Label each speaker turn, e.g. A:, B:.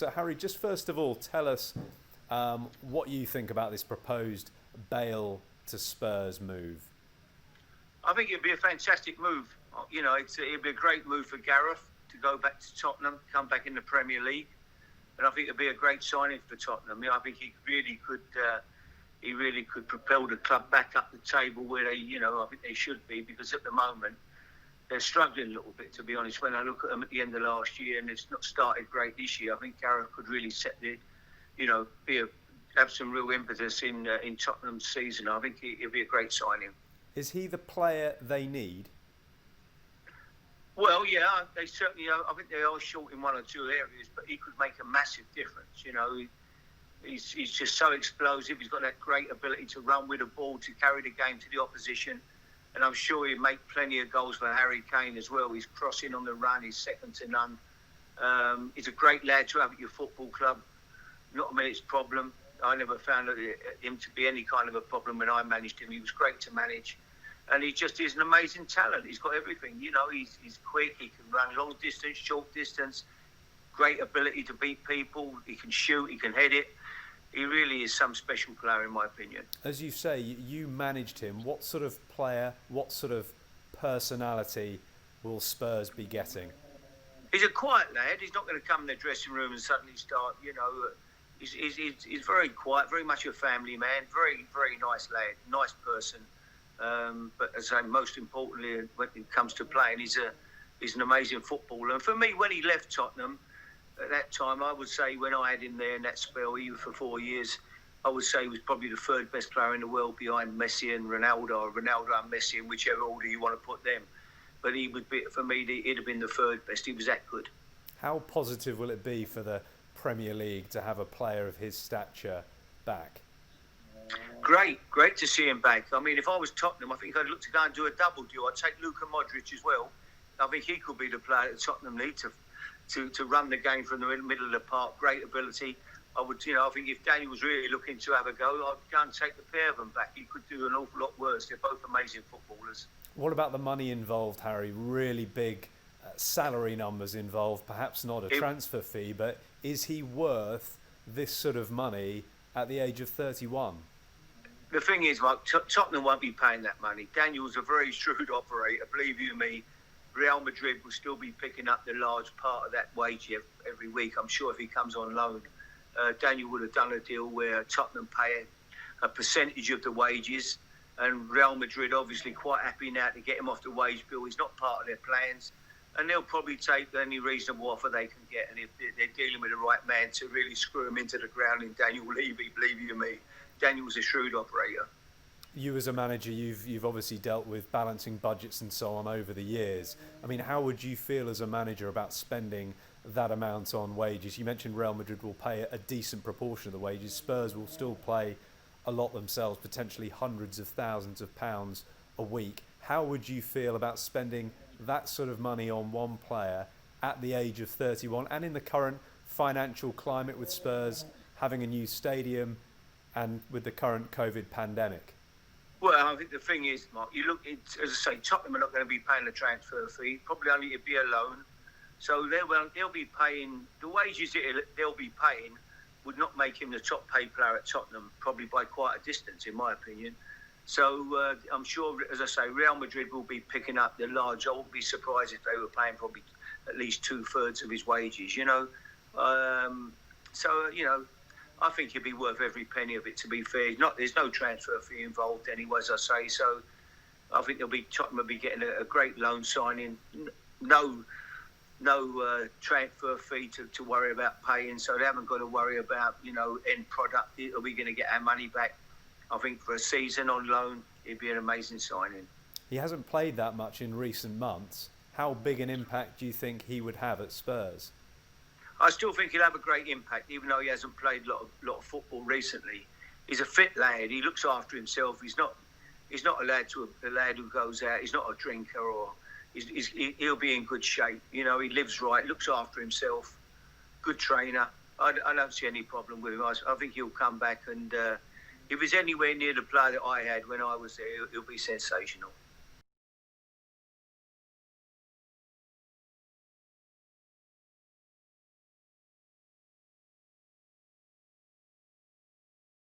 A: So, Harry, just first of all, tell us what you think about this proposed Bale to Spurs move.
B: I think it'd be a fantastic move. You know, it'd be a great move for Gareth to go back to Tottenham, come back in the Premier League, and I think it'd be a great signing for Tottenham. I think he really could propel the club back up the table where I think they should be, because at the moment they're struggling a little bit, to be honest. When I look at them at the end of last year, and it's not started great this year, I think Gareth could really have some real impetus in Tottenham's season. I think it'd be a great signing.
A: Is he the player they need?
B: Well, yeah, they certainly. I think they are short in one or two areas, but he could make a massive difference. He's just so explosive. He's got that great ability to run with the ball, to carry the game to the opposition, and I'm sure he'll make plenty of goals for Harry Kane as well. He's crossing on the run. He's second to none. He's a great lad to have at your football club. Not a minute's problem. I never found him to be any kind of a problem when I managed him. He was great to manage. And he just is an amazing talent. He's got everything. He's quick. He can run long distance, short distance. Great ability to beat people. He can shoot. He can head it. He really is some special player, in my opinion.
A: As you say, you managed him. What sort of player, what sort of personality will Spurs be getting?
B: He's a quiet lad. He's not going to come in the dressing room and suddenly start, He's very quiet, very much a family man, very, very nice lad, nice person. But as I say, most importantly, when it comes to playing, he's an amazing footballer. And for me, when he left Tottenham, at that time, I would say when I had him there in that spell, even for 4 years, I would say he was probably the third best player in the world behind Messi and Ronaldo, or Ronaldo and Messi, in whichever order you want to put them. But he would be, for me, he'd have been the third best. He was that good.
A: How positive will it be for the Premier League to have a player of his stature back?
B: Great to see him back. I mean, if I was Tottenham, I think I'd look to go and do a double deal. I'd take Luka Modric as well. I think he could be the player that Tottenham need to run the game from the middle of the park. Great ability. I think if Daniel was really looking to have a go, I'd go and take the pair of them back. He could do an awful lot worse. They're both amazing footballers.
A: What about the money involved, Harry? Really big salary numbers involved. Perhaps not a transfer fee, but is he worth this sort of money at the age of 31?
B: The thing is, Mark, Tottenham won't be paying that money. Daniel's a very shrewd operator. Believe you me, Real Madrid will still be picking up the large part of that wage every week. I'm sure if he comes on loan, Daniel would have done a deal where Tottenham pay a percentage of the wages, and Real Madrid obviously quite happy now to get him off the wage bill. He's not part of their plans, and they'll probably take any reasonable offer they can get. And if they're dealing with the right man to really screw him into the ground in Daniel Levy, believe you me, Daniel's a shrewd operator.
A: You as a manager, you've obviously dealt with balancing budgets and so on over the years. I mean, how would you feel as a manager about spending that amount on wages? You mentioned Real Madrid will pay a decent proportion of the wages. Spurs will still pay a lot themselves, potentially hundreds of thousands of pounds a week. How would you feel about spending that sort of money on one player at the age of 31, and in the current financial climate with Spurs having a new stadium and with the current COVID pandemic?
B: Well, I think the thing is, Mark, as I say, Tottenham are not going to be paying a transfer fee, probably only to be a loan. So they'll be paying, the wages they'll be paying would not make him the top paid player at Tottenham, probably by quite a distance, in my opinion. So I'm sure, as I say, Real Madrid will be picking up the large. I wouldn't be surprised if they were paying probably at least 2/3 of his wages, I think he'd be worth every penny of it, to be fair. There's no transfer fee involved anyway, as I say. So I think Tottenham will be getting a great loan signing. No transfer fee to worry about paying. So they haven't got to worry about, end product. Are we going to get our money back? I think for a season on loan, it'd be an amazing signing.
A: He hasn't played that much in recent months. How big an impact do you think he would have at Spurs?
B: I still think he'll have a great impact, even though he hasn't played a lot of football recently. He's a fit lad. He looks after himself. He's not a lad who goes out. He's not a drinker, or he'll be in good shape. He lives right, looks after himself. Good trainer. I don't see any problem with him. I think he'll come back, and if he's anywhere near the player that I had when I was there, he'll be sensational.